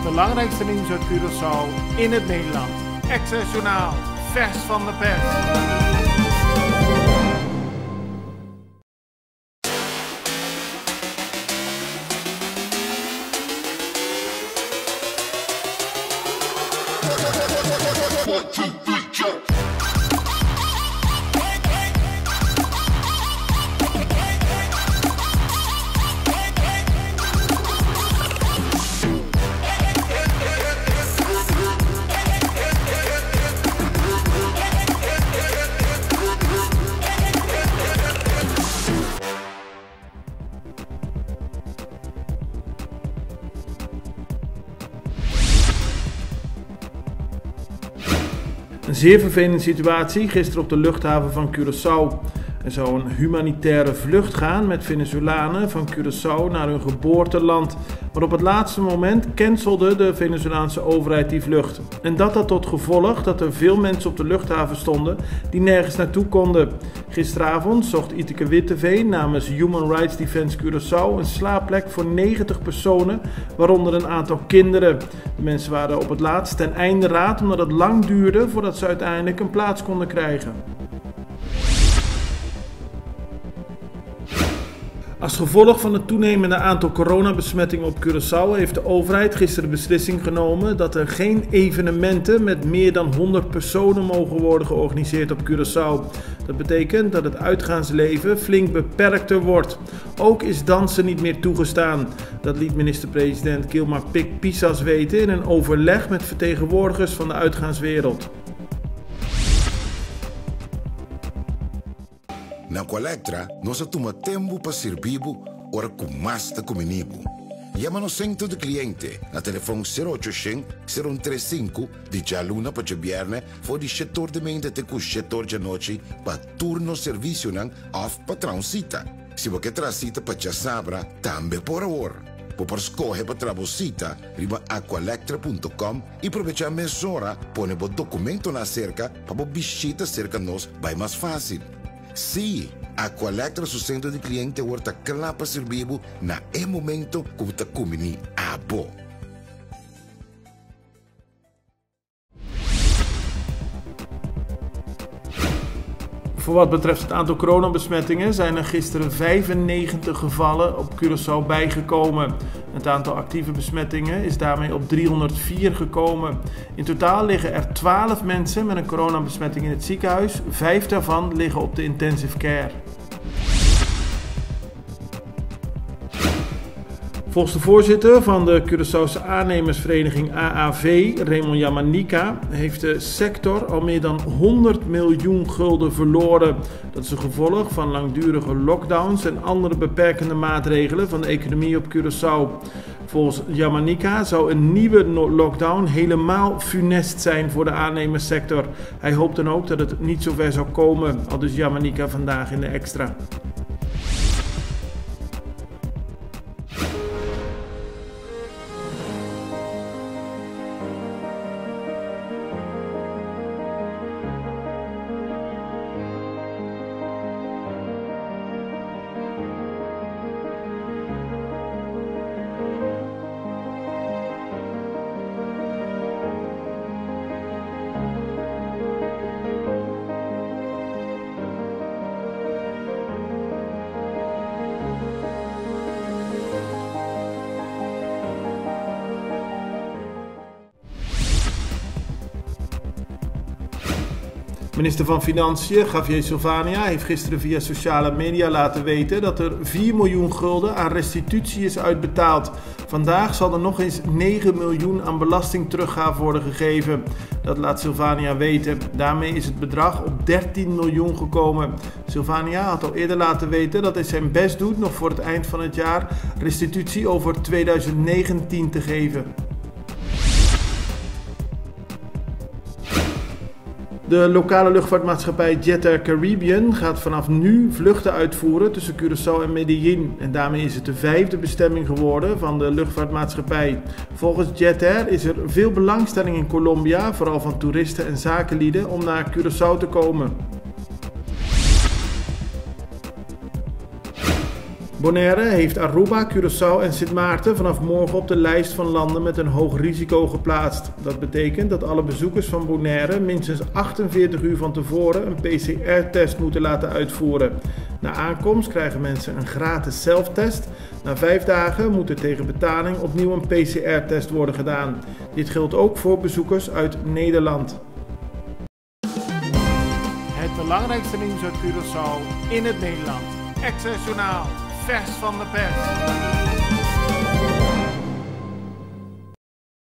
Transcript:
belangrijkste nieuws uit Curaçao in het Nederland. Access Journaal, vers van de pers. Een zeer vervelende situatie gisteren op de luchthaven van Curaçao. Er zou een humanitaire vlucht gaan met Venezolanen van Curaçao naar hun geboorteland. Maar op het laatste moment cancelde de Venezolaanse overheid die vlucht. En dat had tot gevolg dat er veel mensen op de luchthaven stonden die nergens naartoe konden. Gisteravond zocht Iteke Witteveen namens Human Rights Defense Curaçao een slaapplek voor 90 personen, waaronder een aantal kinderen. De mensen waren op het laatst ten einde raad omdat het lang duurde voordat ze uiteindelijk een plaats konden krijgen. Als gevolg van het toenemende aantal coronabesmettingen op Curaçao heeft de overheid gisteren de beslissing genomen dat er geen evenementen met meer dan 100 personen mogen worden georganiseerd op Curaçao. Dat betekent dat het uitgaansleven flink beperkter wordt. Ook is dansen niet meer toegestaan. Dat liet minister-president Kilmar Pik-Pisas weten in een overleg met vertegenwoordigers van de uitgaanswereld. Na Colectra, nós toma tempo para servir ora com mais de comunibo. Llama no centro de cliente na telefone 0800 035 de jaluna para viernes voor die setor de mente te com setor de noite para turno serviço nan of patrão cita. Se você traz cita para já sabra, também por hora. Por escolher para trabalhar, riba aqualectra.com e aproveitar a mesura, põe o documento na cerca para visita cerca nós vai mais fácil. Sim, a Colectra su centro de cliente wordt klaar para servir na momento que você come a bo. Voor wat betreft het aantal coronabesmettingen zijn er gisteren 95 gevallen op Curaçao bijgekomen. Het aantal actieve besmettingen is daarmee op 304 gekomen. In totaal liggen er 12 mensen met een coronabesmetting in het ziekenhuis. 5 daarvan liggen op de intensive care. Volgens de voorzitter van de Curaçaose aannemersvereniging AAV, Raymond Yamanika, heeft de sector al meer dan 100 miljoen gulden verloren. Dat is een gevolg van langdurige lockdowns en andere beperkende maatregelen van de economie op Curaçao. Volgens Yamanika zou een nieuwe lockdown helemaal funest zijn voor de aannemerssector. Hij hoopt dan ook dat het niet zover zou komen, aldus Yamanika vandaag in de Extra. Minister van Financiën, Javier Silvania, heeft gisteren via sociale media laten weten dat er 4 miljoen gulden aan restitutie is uitbetaald. Vandaag zal er nog eens 9 miljoen aan belastingteruggave worden gegeven. Dat laat Silvania weten. Daarmee is het bedrag op 13 miljoen gekomen. Silvania had al eerder laten weten dat hij zijn best doet nog voor het eind van het jaar restitutie over 2019 te geven. De lokale luchtvaartmaatschappij Jet Air Caribbean gaat vanaf nu vluchten uitvoeren tussen Curaçao en Medellín. En daarmee is het de 5e bestemming geworden van de luchtvaartmaatschappij. Volgens Jet Air is er veel belangstelling in Colombia, vooral van toeristen en zakenlieden, om naar Curaçao te komen. Bonaire heeft Aruba, Curaçao en Sint Maarten vanaf morgen op de lijst van landen met een hoog risico geplaatst. Dat betekent dat alle bezoekers van Bonaire minstens 48 uur van tevoren een PCR-test moeten laten uitvoeren. Na aankomst krijgen mensen een gratis zelftest. Na 5 dagen moet er tegen betaling opnieuw een PCR-test worden gedaan. Dit geldt ook voor bezoekers uit Nederland. Het belangrijkste nieuws uit Curaçao in het Nederland. Access Journaal, vers van de pers.